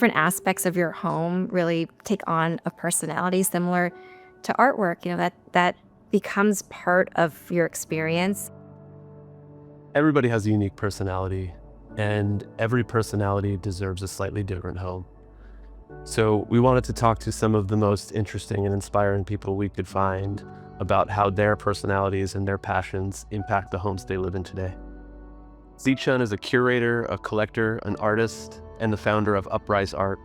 different aspects of your home really take on a personality similar to artwork, that becomes part of your experience. Everybody has a unique personality, and every personality deserves a slightly different home. So we wanted to talk to some of the most interesting and inspiring people we could find about how their personalities and their passions impact the homes they live in today. Tze Chun is a curator, a collector, an artist, and the founder of Uprise Art,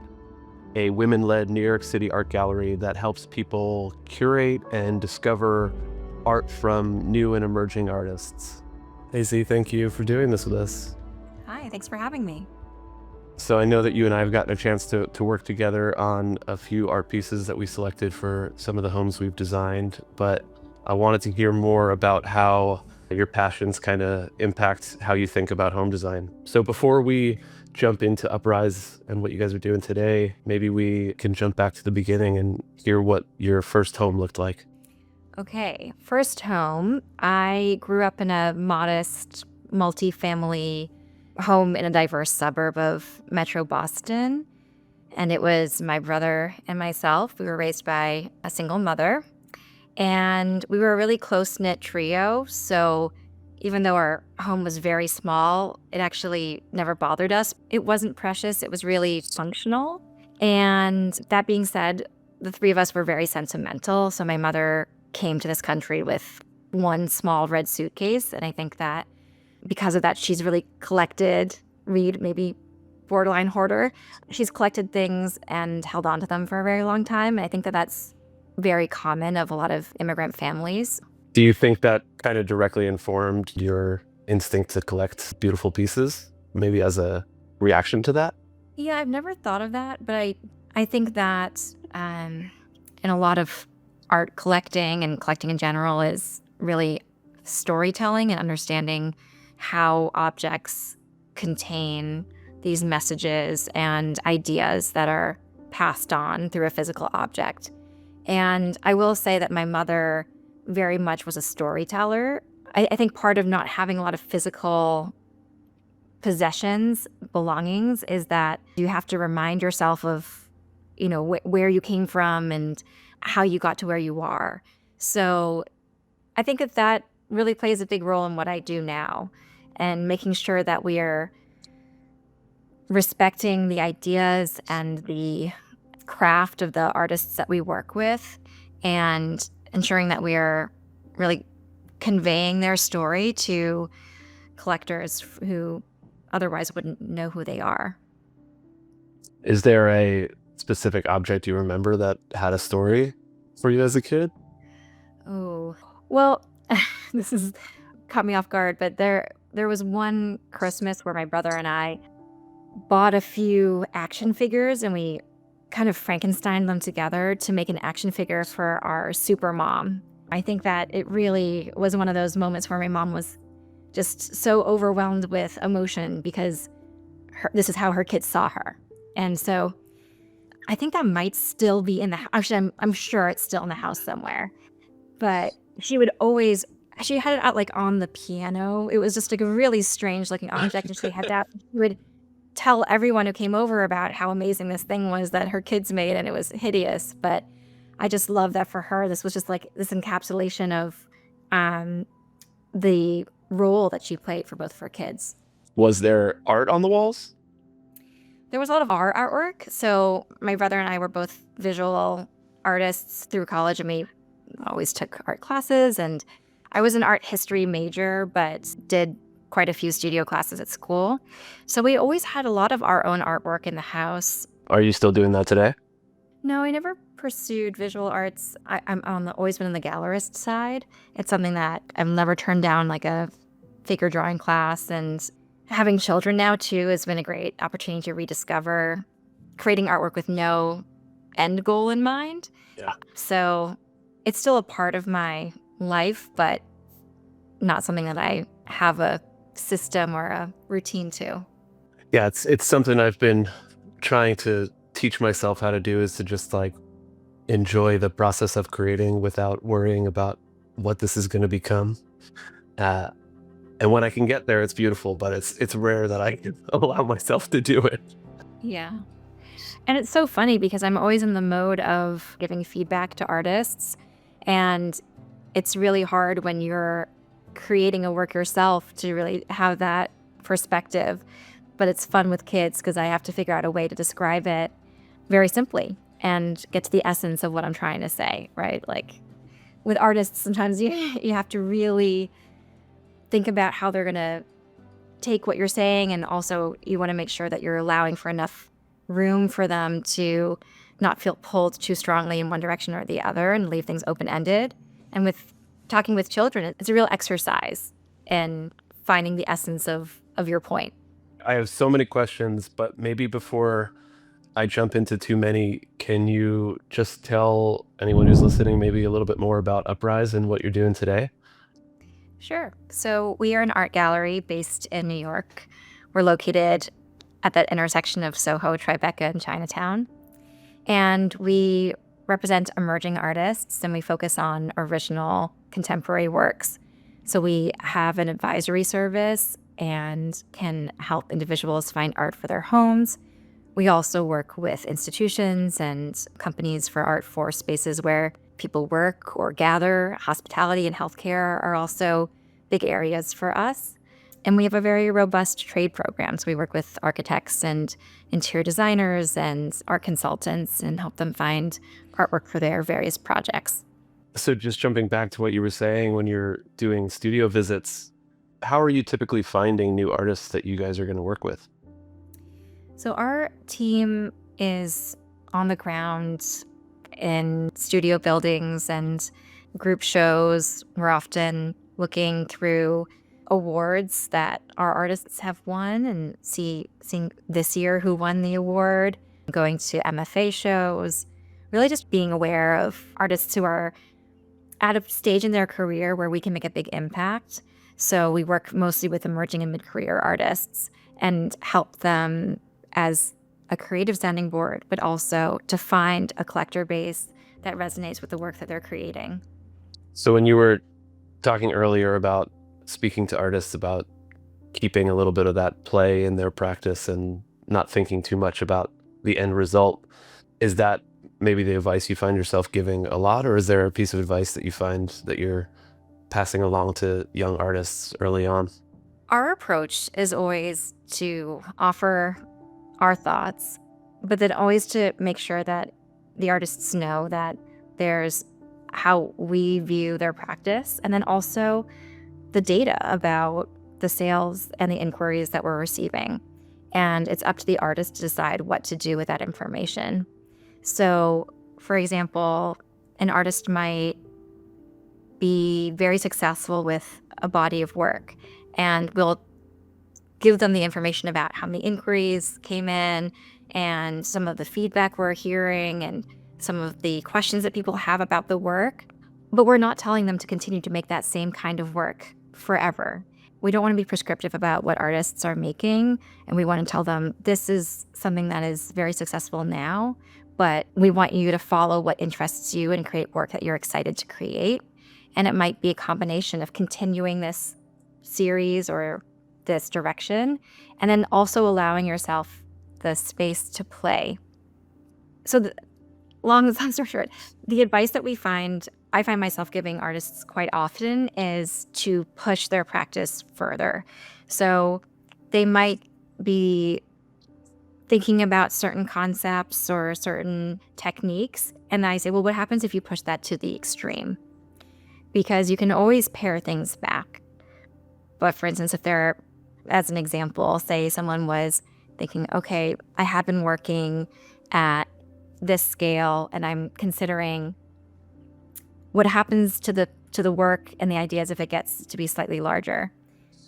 a women-led New York City art gallery that helps people curate and discover art from new and emerging artists. Hey Z, thank you for doing this with us. Hi, thanks for having me. So I know that you and I have gotten a chance to work together on a few art pieces that we selected for some of the homes we've designed, but I wanted to hear more about how your passions kind of impact how you think about home design. So before we jump into Uprise and what you guys are doing today, maybe we can jump back to the beginning and hear what your first home looked like. Okay, first home. I grew up in a modest, multi-family home in a diverse suburb of Metro Boston. And it was my brother and myself. We were raised by a single mother. And we were a really close-knit trio. So even though our home was very small, it actually never bothered us. It wasn't precious. It was really functional. And that being said, the three of us were very sentimental. So my mother came to this country with one small red suitcase. And I think that because of that, she's really collected, maybe borderline hoarder. She's collected things and held on to them for a very long time. And I think that that's very common of a lot of immigrant families. Do you think that kind of directly informed your instinct to collect beautiful pieces, maybe as a reaction to that? Yeah, I've never thought of that, but I think that in a lot of art collecting and collecting in general is really storytelling and understanding how objects contain these messages and ideas that are passed on through a physical object. And I will say that my mother very much was a storyteller. I think part of not having a lot of physical possessions, belongings, is that you have to remind yourself of, where you came from and how you got to where you are. So I think that really plays a big role in what I do now, and making sure that we are respecting the ideas and the craft of the artists that we work with, and ensuring that we are really conveying their story to collectors who otherwise wouldn't know who they are. Is there a specific object you remember that had a story for you as a kid? Oh, well, this is caught me off guard, but there was one Christmas where my brother and I bought a few action figures, and we kind of Frankensteined them together to make an action figure for our super mom. I think that it really was one of those moments where my mom was just so overwhelmed with emotion because this is how her kids saw her. And so I think that might still be in the house. Actually, I'm sure it's still in the house somewhere. But she had it out like on the piano. It was just like a really strange looking object. And she had that. She would tell everyone who came over about how amazing this thing was that her kids made, and it was hideous. But I just love that for her. This was just like this encapsulation of the role that she played for both of her kids. Was there art on the walls? There was a lot of our artwork. So my brother and I were both visual artists through college, and we always took art classes. And I was an art history major, but did quite a few studio classes at school. So we always had a lot of our own artwork in the house. Are you still doing that today? No, I never pursued visual arts. I'm always been on the gallerist side. It's something that I've never turned down, like a figure drawing class. And having children now, too, has been a great opportunity to rediscover creating artwork with no end goal in mind. Yeah. So it's still a part of my life, but not something that I have a system or a routine to. Yeah, it's something I've been trying to teach myself how to do, is to just like enjoy the process of creating without worrying about what this is going to become. And when I can get there, it's beautiful, but it's rare that I can allow myself to do it. Yeah. And it's so funny because I'm always in the mode of giving feedback to artists. And it's really hard when you're creating a work yourself to really have that perspective. But it's fun with kids because I have to figure out a way to describe it very simply and get to the essence of what I'm trying to say, right? Like with artists, sometimes you have to really think about how they're going to take what you're saying. And also, you want to make sure that you're allowing for enough room for them to not feel pulled too strongly in one direction or the other and leave things open-ended. And with talking with children, it's a real exercise in finding the essence of your point. I have so many questions, but maybe before I jump into too many, can you just tell anyone who's listening maybe a little bit more about Uprise and what you're doing today? Sure. So we are an art gallery based in New York. We're located at that intersection of Soho, Tribeca, and Chinatown. And we represent emerging artists and we focus on original contemporary works. So we have an advisory service and can help individuals find art for their homes. We also work with institutions and companies for art for spaces where people work or gather. Hospitality and healthcare are also big areas for us. And we have a very robust trade program. So we work with architects and interior designers and art consultants and help them find artwork for their various projects. So just jumping back to what you were saying when you're doing studio visits, how are you typically finding new artists that you guys are going to work with? So our team is on the ground in studio buildings and group shows. We're often looking through awards that our artists have won and seeing this year who won the award, going to MFA shows, really just being aware of artists who are at a stage in their career where we can make a big impact. So we work mostly with emerging and mid-career artists and help them as a creative sounding board, but also to find a collector base that resonates with the work that they're creating. So when you were talking earlier about speaking to artists about keeping a little bit of that play in their practice and not thinking too much about the end result, is that maybe the advice you find yourself giving a lot, or is there a piece of advice that you find that you're passing along to young artists early on? Our approach is always to offer our thoughts, but then always to make sure that the artists know that there's how we view their practice, and then also the data about the sales and the inquiries that we're receiving. And it's up to the artist to decide what to do with that information. So, for example, an artist might be very successful with a body of work, and we'll give them the information about how many inquiries came in and some of the feedback we're hearing and some of the questions that people have about the work. But we're not telling them to continue to make that same kind of work forever. We don't want to be prescriptive about what artists are making, and we want to tell them this is something that is very successful now, but we want you to follow what interests you and create work that you're excited to create. And it might be a combination of continuing this series or this direction, and then also allowing yourself the space to play. So long story short, the advice that I find myself giving artists quite often is to push their practice further. So they might be thinking about certain concepts or certain techniques, and I say, well, what happens if you push that to the extreme? Because you can always pare things back. But for instance, if they're, as an example, say someone was thinking, okay, I have been working at this scale and I'm considering what happens to the work and the ideas if it gets to be slightly larger.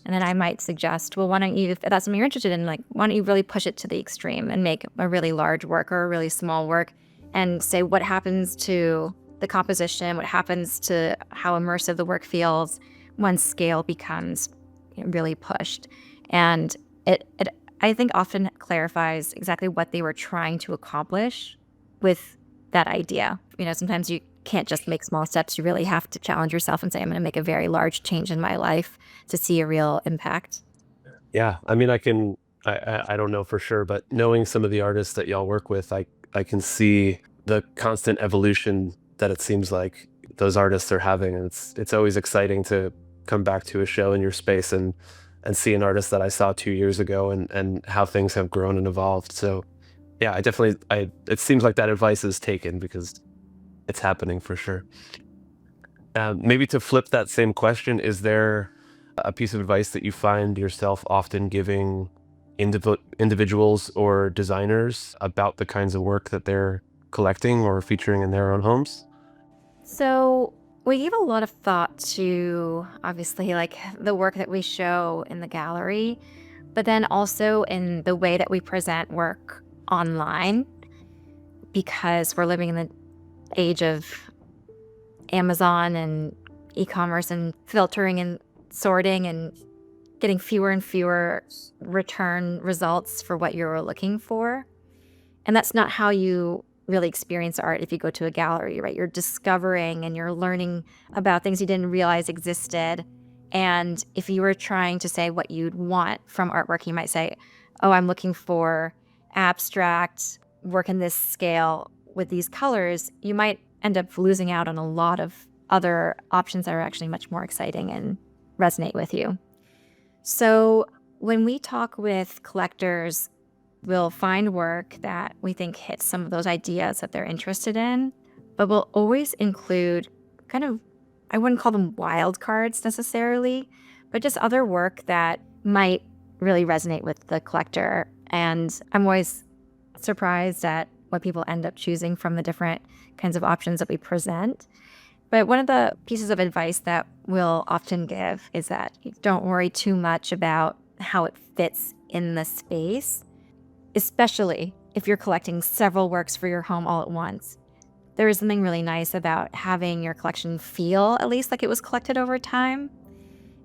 And then I might suggest, well, why don't you, if that's something you're interested in, like, why don't you really push it to the extreme and make a really large work or a really small work and say what happens to the composition, what happens to how immersive the work feels when scale becomes really pushed. And it I think often clarifies exactly what they were trying to accomplish with that idea. Sometimes you can't just make small steps. You really have to challenge yourself and say, I'm going to make a very large change in my life to see a real impact. Yeah, I mean, I can I don't know for sure, but knowing some of the artists that y'all work with, I can see the constant evolution that it seems like those artists are having, and it's always exciting to come back to a show in your space and see an artist that I saw 2 years ago and how things have grown and evolved. So yeah, I definitely I it seems like that advice is taken because it's happening for sure. Maybe to flip that same question, is there a piece of advice that you find yourself often giving individuals or designers about the kinds of work that they're collecting or featuring in their own homes? So we give a lot of thought to obviously like the work that we show in the gallery, but then also in the way that we present work online because we're living in the age of Amazon and e-commerce and filtering and sorting and getting fewer and fewer return results for what you're looking for. And that's not how you really experience art if you go to a gallery, right? You're discovering and you're learning about things you didn't realize existed. And if you were trying to say what you'd want from artwork, you might say, oh, I'm looking for abstract work in this scale with these colors. You might end up losing out on a lot of other options that are actually much more exciting and resonate with you. So when we talk with collectors, we'll find work that we think hits some of those ideas that they're interested in, but we'll always include kind of, I wouldn't call them wild cards necessarily, but just other work that might really resonate with the collector. And I'm always surprised at what people end up choosing from the different kinds of options that we present. But one of the pieces of advice that we'll often give is that you don't worry too much about how it fits in the space, especially if you're collecting several works for your home all at once. There is something really nice about having your collection feel at least like it was collected over time,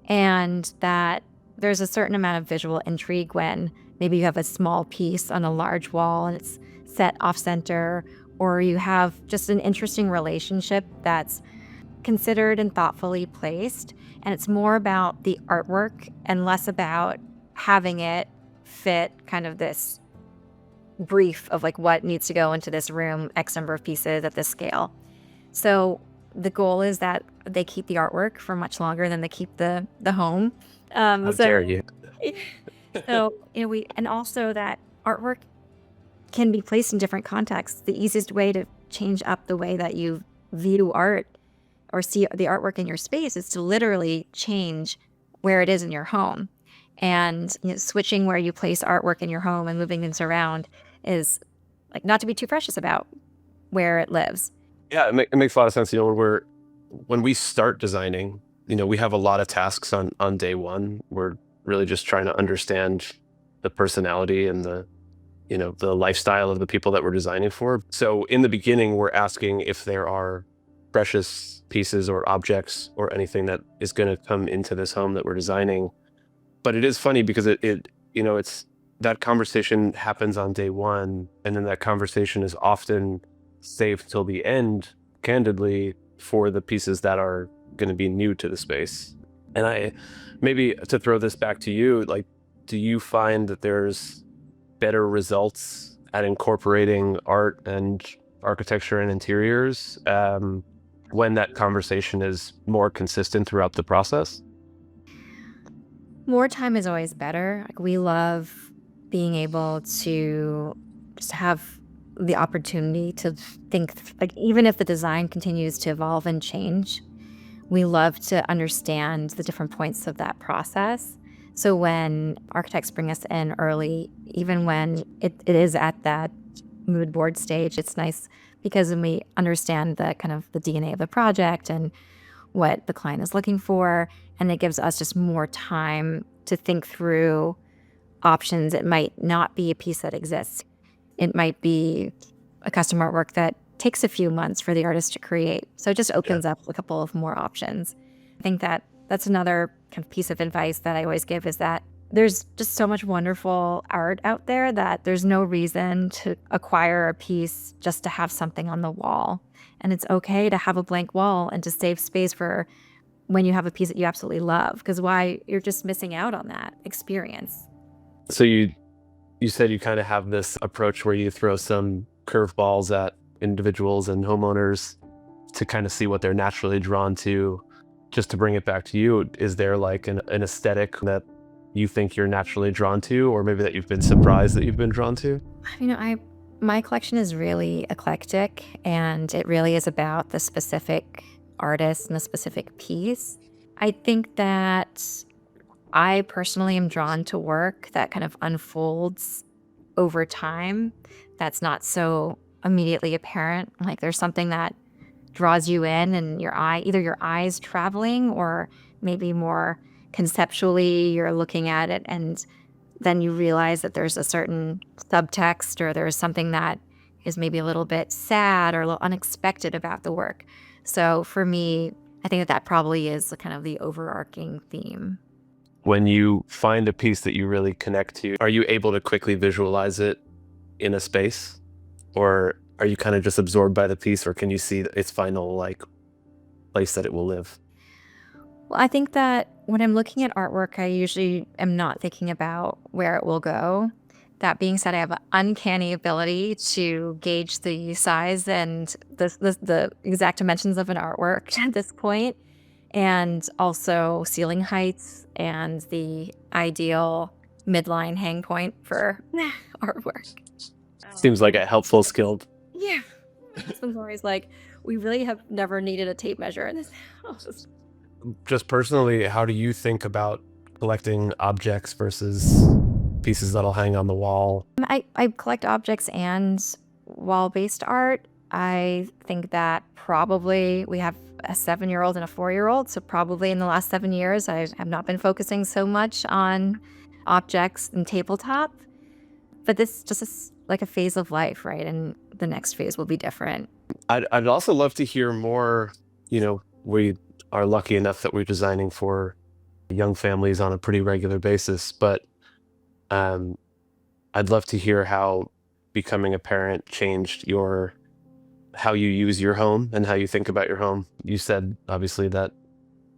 and that there's a certain amount of visual intrigue when maybe you have a small piece on a large wall and it's set off center, or you have just an interesting relationship that's considered and thoughtfully placed. And it's more about the artwork and less about having it fit kind of this brief of like what needs to go into this room, X number of pieces at this scale. So the goal is that they keep the artwork for much longer than they keep the home. How So dare you? we and also that artwork can be placed in different contexts. The easiest way to change up the way that you view art or see the artwork in your space is to literally change where it is in your home. And switching where you place artwork in your home and moving things around is like not to be too precious about where it lives. Yeah, it makes a lot of sense. When we start designing, we have a lot of tasks on day one. We're really just trying to understand the personality and the lifestyle of the people that we're designing for. So in the beginning, we're asking if there are precious pieces or objects or anything that is going to come into this home that we're designing. But it is funny because it's that conversation happens on day one, and then that conversation is often saved till the end, candidly, for the pieces that are going to be new to the space. And maybe to throw this back to you, like, do you find that there's better results at incorporating art and architecture and interiors when that conversation is more consistent throughout the process? More time is always better. Like we love being able to just have the opportunity to think, like even if the design continues to evolve and change, we love to understand the different points of that process. So when architects bring us in early, even when it is at that mood board stage, it's nice because then we understand the kind of the DNA of the project and what the client is looking for. And it gives us just more time to think through options. It might not be a piece that exists. It might be a custom artwork that takes a few months for the artist to create. So it just Yeah. opens up a couple of more options. I think that that's another kind of piece of advice that I always give is that there's just so much wonderful art out there that there's no reason to acquire a piece just to have something on the wall. And it's okay to have a blank wall and to save space for when you have a piece that you absolutely love, because why you're just missing out on that experience. So You said you kind of have this approach where you throw some curveballs at individuals and homeowners to kind of see what they're naturally drawn to. Just to bring it back to you, is there like an aesthetic that you think you're naturally drawn to, or maybe that you've been surprised that you've been drawn to? My collection is really eclectic, and it really is about the specific artist and the specific piece. I think that I personally am drawn to work that kind of unfolds over time. That's not so immediately apparent. Like there's something that draws you in and either your eyes traveling or maybe more conceptually you're looking at it and then you realize that there's a certain subtext or there's something that is maybe a little bit sad or a little unexpected about the work. So for me, I think that that probably is kind of the overarching theme. When you find a piece that you really connect to, are you able to quickly visualize it in a space? Or are you kind of just absorbed by the piece, or can you see its final like place that it will live? Well, I think that when I'm looking at artwork, I usually am not thinking about where it will go. That being said, I have an uncanny ability to gauge the size and the exact dimensions of an artwork at this point, and also ceiling heights and the ideal midline hang point for artwork. Seems like a helpful skill. Yeah. My husband's always like, we really have never needed a tape measure in this house. Just personally, how do you think about collecting objects versus pieces that'll hang on the wall? I collect objects and wall-based art. I think that probably we have a 7-year-old and a 4-year-old. So probably in the last 7 years, I have not been focusing so much on objects and tabletop. But this just is like a phase of life, right? And the next phase will be different. I'd also love to hear more. We are lucky enough that we're designing for young families on a pretty regular basis, but um, I'd love to hear how becoming a parent changed how you use your home and how you think about your home. You said obviously that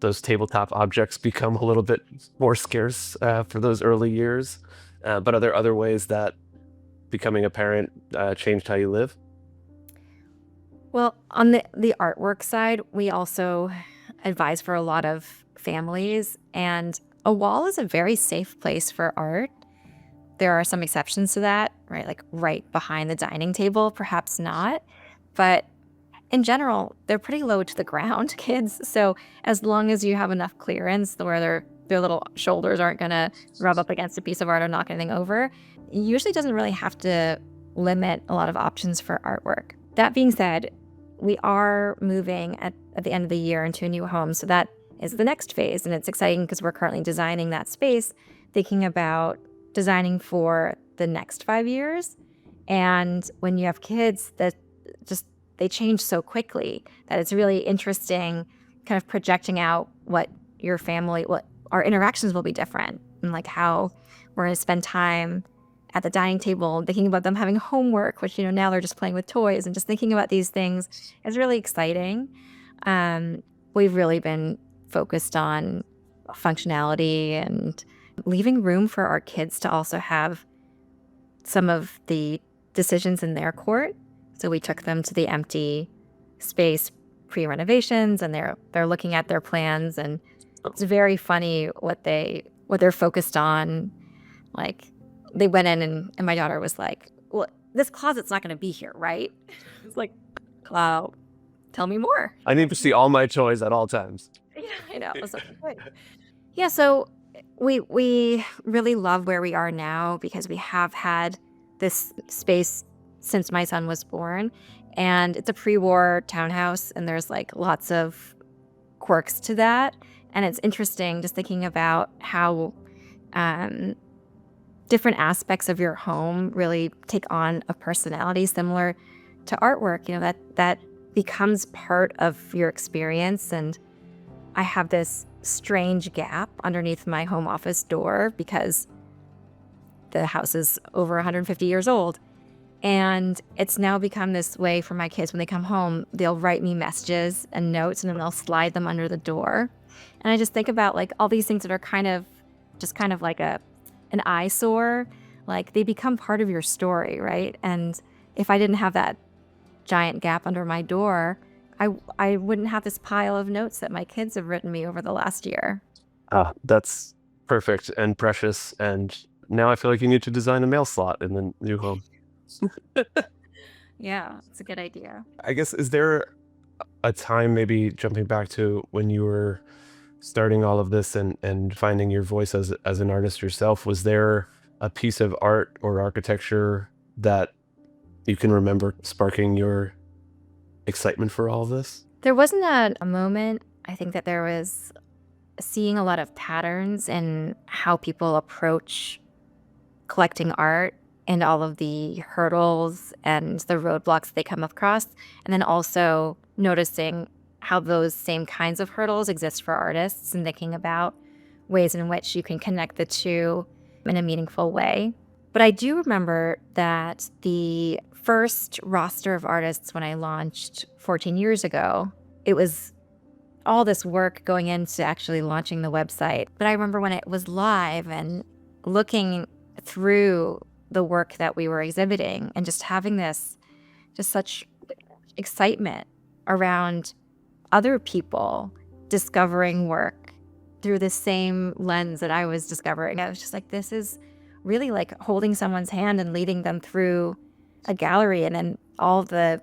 those tabletop objects become a little bit more scarce for those early years, but are there other ways that becoming a parent changed how you live? Well, on the artwork side, we also advise for a lot of families, and a wall is a very safe place for art. There are some exceptions to that, right? Like right behind the dining table, perhaps not. But in general, they're pretty low to the ground, kids. So as long as you have enough clearance where their little shoulders aren't going to rub up against a piece of art or knock anything over, it usually doesn't really have to limit a lot of options for artwork. That being said, we are moving at the end of the year into a new home. So that is the next phase. And it's exciting because we're currently designing that space, thinking about designing for the next 5 years. And when you have kids, they change so quickly that it's really interesting kind of projecting out what our interactions will be different, and like how we're going to spend time at the dining table and thinking about them having homework, which, now they're just playing with toys, and just thinking about these things is really exciting. We've really been focused on functionality and leaving room for our kids to also have some of the decisions in their court. So we took them to the empty space pre-renovations, and they're looking at their plans, and it's very funny what they're focused on. Like they went in and my daughter was like, "Well, this closet's not going to be here, right?" It's like, "Wow, tell me more." I need to see all my toys at all times. Yeah, I know. I was like, "Good." Yeah, so we really love where we are now because we have had this space since my son was born, and it's a pre-war townhouse, and there's like lots of quirks to that, and it's interesting just thinking about how different aspects of your home really take on a personality similar to artwork. That becomes part of your experience. And I have this strange gap underneath my home office door because the house is over 150 years old. And it's now become this way for my kids when they come home, they'll write me messages and notes and then they'll slide them under the door. And I just think about like all these things that are kind of like an eyesore. like they become part of your story, right? And if I didn't have that giant gap under my door, I wouldn't have this pile of notes that my kids have written me over the last year. Ah, that's perfect and precious. And now I feel like you need to design a mail slot in the new home. Yeah, it's a good idea. I guess, is there a time, maybe jumping back to when you were starting all of this and finding your voice as an artist yourself, was there a piece of art or architecture that you can remember sparking your excitement for all of this? There wasn't a moment. I think that there was seeing a lot of patterns in how people approach collecting art and all of the hurdles and the roadblocks they come across. And then also noticing how those same kinds of hurdles exist for artists and thinking about ways in which you can connect the two in a meaningful way. But I do remember that the first roster of artists when I launched 14 years ago, it was all this work going into actually launching the website. But I remember when it was live and looking through the work that we were exhibiting and just having this, just such excitement around other people discovering work through the same lens that I was discovering. I was just like, this is really like holding someone's hand and leading them through a gallery, and then all the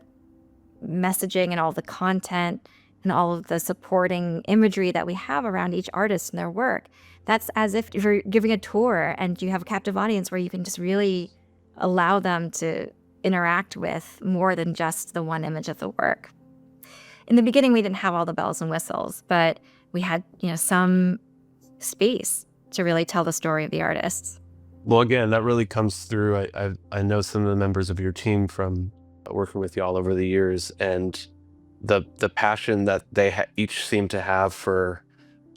messaging and all the content and all of the supporting imagery that we have around each artist and their work. That's as if you're giving a tour and you have a captive audience where you can just really allow them to interact with more than just the one image of the work. In the beginning, we didn't have all the bells and whistles, but we had, some space to really tell the story of the artists. Well, again, that really comes through. I know some of the members of your team from working with you all over the years, and the passion that they each seem to have for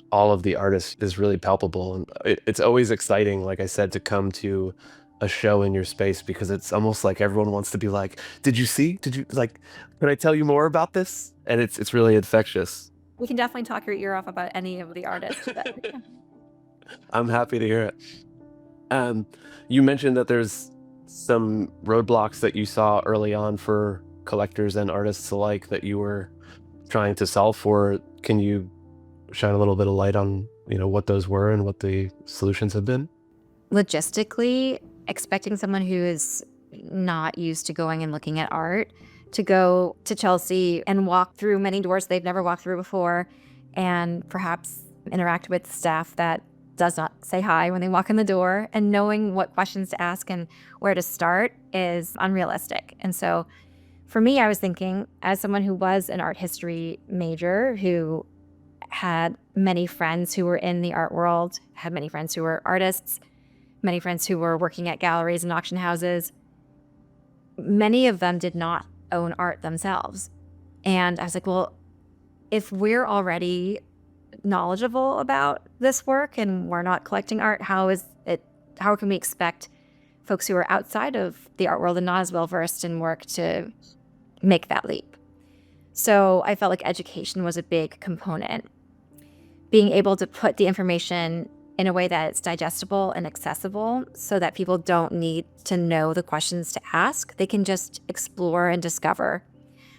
all of the artists is really palpable. And it's always exciting, like I said, to come to a show in your space, because it's almost like everyone wants to be like, did you see? Did you like, can I tell you more about this? And it's really infectious. We can definitely talk your ear off about any of the artists. But yeah. I'm happy to hear it. You mentioned that there's some roadblocks that you saw early on for collectors and artists alike that you were trying to solve for. Can you shine a little bit of light on, what those were and what the solutions have been? Logistically, expecting someone who is not used to going and looking at art to go to Chelsea and walk through many doors they've never walked through before, and perhaps interact with staff that does not say hi when they walk in the door, and knowing what questions to ask and where to start is unrealistic. And so for me, I was thinking, as someone who was an art history major, who had many friends who were in the art world, had many friends who were artists, many friends who were working at galleries and auction houses, many of them did not own art themselves. And I was like, well, if we're already knowledgeable about this work and we're not collecting art, how can we expect folks who are outside of the art world and not as well versed in work to make that leap? So I felt like education was a big component. Being able to put the information in a way that it's digestible and accessible so that people don't need to know the questions to ask. They can just explore and discover.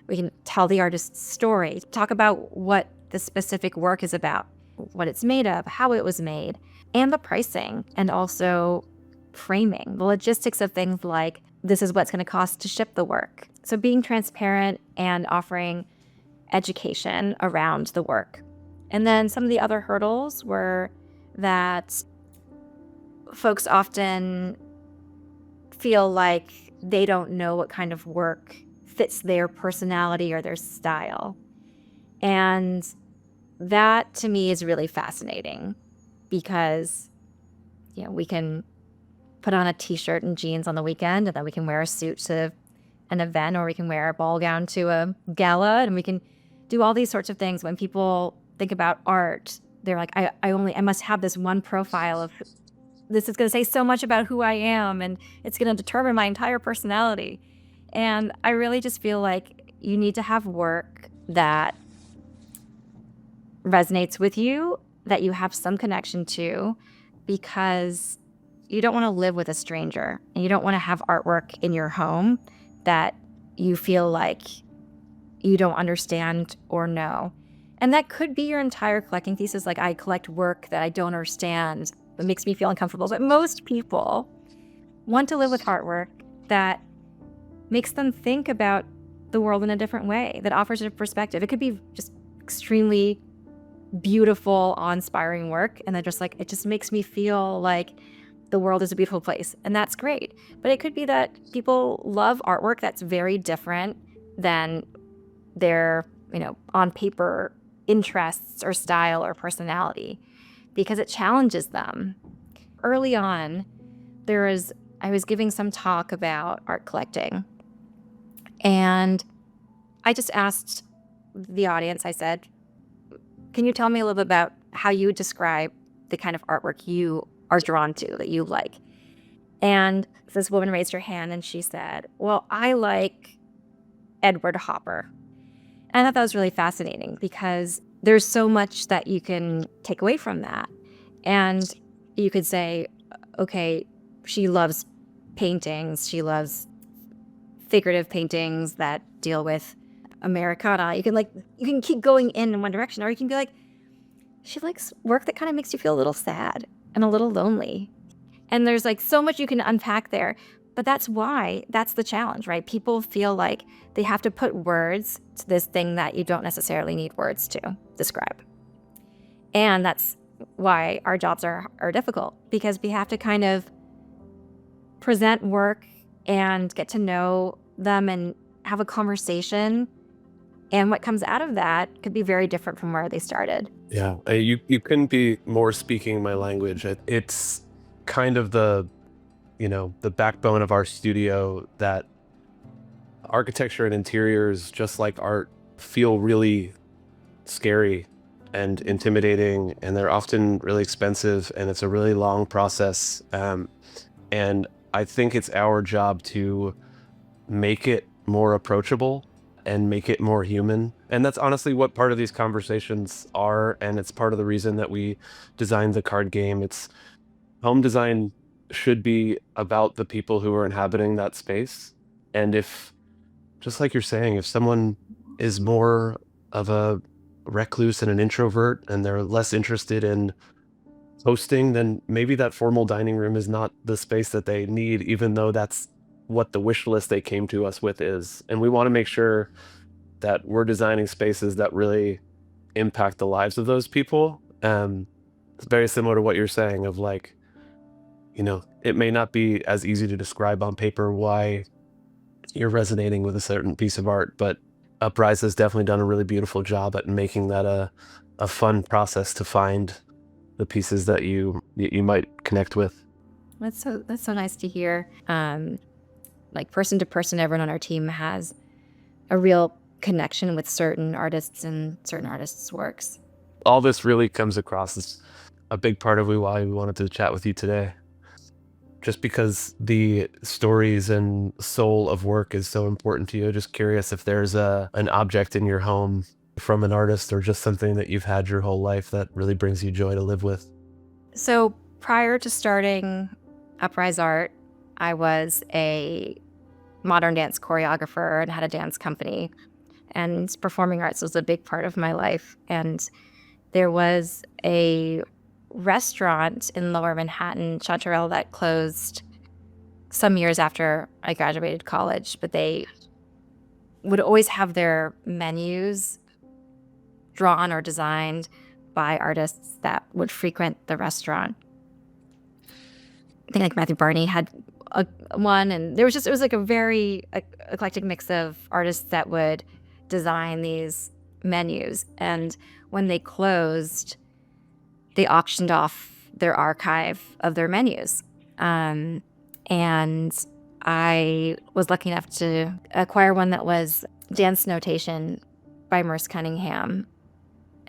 We can tell the artist's story, talk about what the specific work is about, what it's made of, how it was made, and the pricing, and also framing, the logistics of things like this is what's going to cost to ship the work. So being transparent and offering education around the work. And then some of the other hurdles were that folks often feel like they don't know what kind of work fits their personality or their style. And that to me is really fascinating because, we can put on a t-shirt and jeans on the weekend, and then we can wear a suit to an event, or we can wear a ball gown to a gala, and we can do all these sorts of things. When people think about art, they're like, I must have this one profile of this is going to say so much about who I am, and it's going to determine my entire personality. And I really just feel like you need to have work that resonates with you, that you have some connection to, because you don't want to live with a stranger, and you don't want to have artwork in your home that you feel like you don't understand or know. And that could be your entire collecting thesis. Like, I collect work that I don't understand, that makes me feel uncomfortable. But most people want to live with artwork that makes them think about the world in a different way, that offers a perspective. It could be just extremely beautiful, awe-inspiring work, and they're just like, it just makes me feel like the world is a beautiful place, and that's great. But it could be that people love artwork that's very different than their, on paper interests or style or personality, because it challenges them. Early on, I was giving some talk about art collecting, and I just asked the audience, I said, can you tell me a little bit about how you would describe the kind of artwork you are drawn to, that you like? And this woman raised her hand and she said, well, I like Edward Hopper. And I thought that was really fascinating, because there's so much that you can take away from that. And you could say, okay, she loves paintings. She loves figurative paintings that deal with Americana. You can keep going in one direction, or you can be like, she likes work that kind of makes you feel a little sad and a little lonely. And there's like so much you can unpack there. But that's the challenge, right? People feel like they have to put words to this thing that you don't necessarily need words to describe. And that's why our jobs are difficult, because we have to kind of present work and get to know them and have a conversation. And what comes out of that could be very different from where they started. Yeah, you couldn't be more speaking my language. It's kind of the backbone of our studio, that architecture and interiors, just like art, feel really scary and intimidating, and they're often really expensive, and it's a really long process. And I think it's our job to make it more approachable and make it more human. And that's honestly what part of these conversations are, and it's part of the reason that we designed the card game. It's home design should be about the people who are inhabiting that space. And if, just like you're saying, if someone is more of a recluse and an introvert, and they're less interested in hosting, then maybe that formal dining room is not the space that they need, even though that's what the wish list they came to us with is. And we want to make sure that we're designing spaces that really impact the lives of those people. It's very similar to what you're saying of like, it may not be as easy to describe on paper why you're resonating with a certain piece of art, but Uprise has definitely done a really beautiful job at making that a fun process to find the pieces that you might connect with. That's so nice to hear. Like, person to person, everyone on our team has a real connection with certain artists and certain artists' works. All this really comes across as a big part of why we wanted to chat with you today. Just because the stories and soul of work is so important to you. Just curious if there's an object in your home from an artist, or just something that you've had your whole life that really brings you joy to live with. So prior to starting Uprise Art, I was a modern dance choreographer and had a dance company. And performing arts was a big part of my life. And there was a restaurant in Lower Manhattan, Chanterelle, that closed some years after I graduated college, but they would always have their menus drawn or designed by artists that would frequent the restaurant. I think like Matthew Barney had one, and it was like a very eclectic mix of artists that would design these menus. And when they closed, they auctioned off their archive of their menus. And I was lucky enough to acquire one that was dance notation by Merce Cunningham.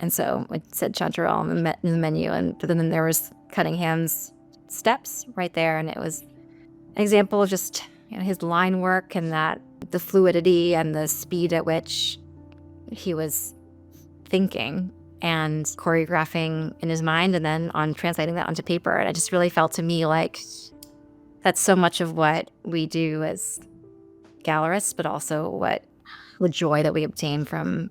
And so it said Chanterelle on the menu, and then there was Cunningham's steps right there. And it was an example of just his line work, and that the fluidity and the speed at which he was thinking. and choreographing in his mind and then on translating that onto paper. And it just really felt to me like that's so much of what we do as gallerists, but also what the joy that we obtain from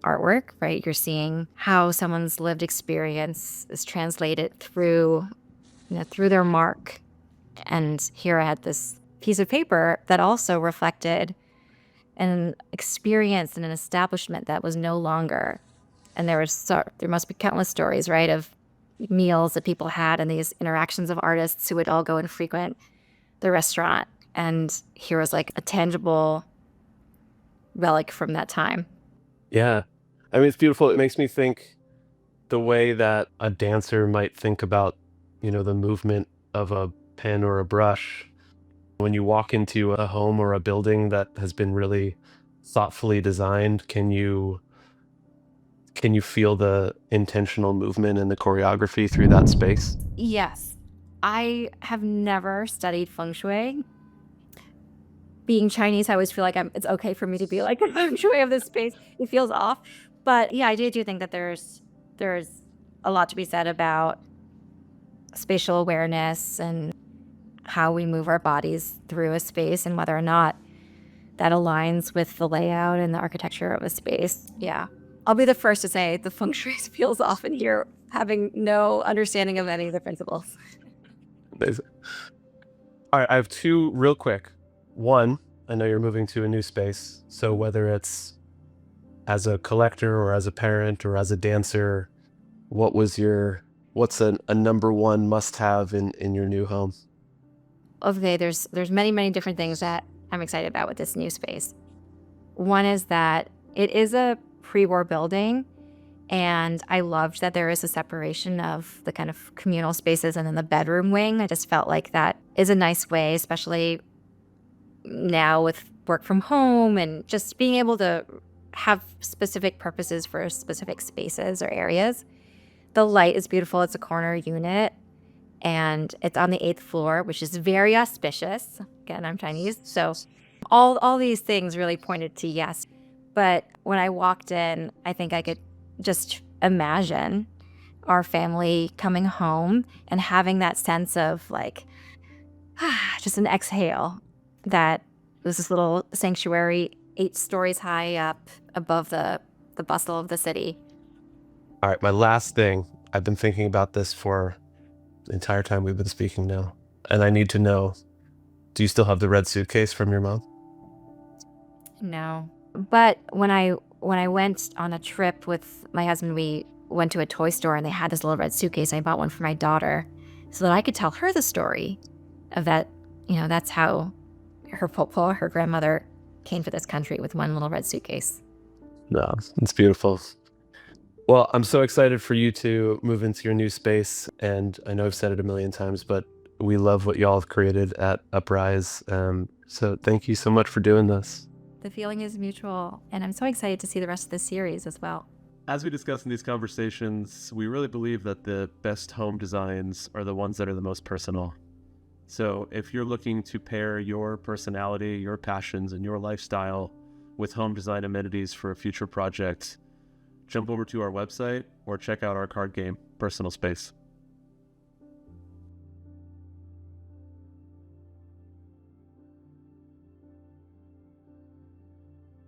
artwork, right? You're seeing how someone's lived experience is translated through, through their mark. And here I had this piece of paper that also reflected an experience and an establishment that was no longer. And there must be countless stories, right, of meals that people had and these interactions of artists who would all go and frequent the restaurant. And here was like a tangible relic from that time. Yeah. I mean, it's beautiful. It makes me think the way that a dancer might think about, the movement of a pen or a brush. When you walk into a home or a building that has been really thoughtfully designed, can you feel the intentional movement and the choreography through that space? Yes. I have never studied feng shui. Being Chinese, I always feel like it's okay for me to be like a feng shui of this space. It feels off. But yeah, I do think that there's a lot to be said about spatial awareness and how we move our bodies through a space and whether or not that aligns with the layout and the architecture of a space. Yeah. I'll be the first to say the feng shui feels off in here, having no understanding of any of the principles. Amazing. All right, I have two real quick. One, I know you're moving to a new space, so whether it's as a collector or as a parent or as a dancer, what's a number one must-have in your new home? Okay, there's many different things that I'm excited about with this new space. One is that it is a pre-war building, and I loved that there is a separation of the kind of communal spaces and then the bedroom wing. I just felt like that is a nice way, especially now with work from home and just being able to have specific purposes for specific spaces or areas. The light is beautiful. It's a corner unit, and it's on the 8th floor, which is very auspicious. Again, I'm Chinese, so all these things really pointed to yes. But when I walked in, I think I could just imagine our family coming home and having that sense of like, just an exhale, that was this little sanctuary 8 stories high up above the bustle of the city. All right, my last thing. I've been thinking about this for the entire time we've been speaking now, and I need to know, do you still have the red suitcase from your mom? No. But when I went on a trip with my husband, we went to a toy store and they had this little red suitcase. I bought one for my daughter so that I could tell her the story of that. That's how her popo, her grandmother, came to this country with one little red suitcase. No, it's beautiful. Well, I'm so excited for you to move into your new space, and I know I've said it a million times, but we love what y'all have created at Uprise. So thank you so much for doing this. The feeling is mutual, and I'm so excited to see the rest of the series as well. As we discuss in these conversations, we really believe that the best home designs are the ones that are the most personal. So if you're looking to pair your personality, your passions, and your lifestyle with home design amenities for a future project, jump over to our website or check out our card game, Personal Space.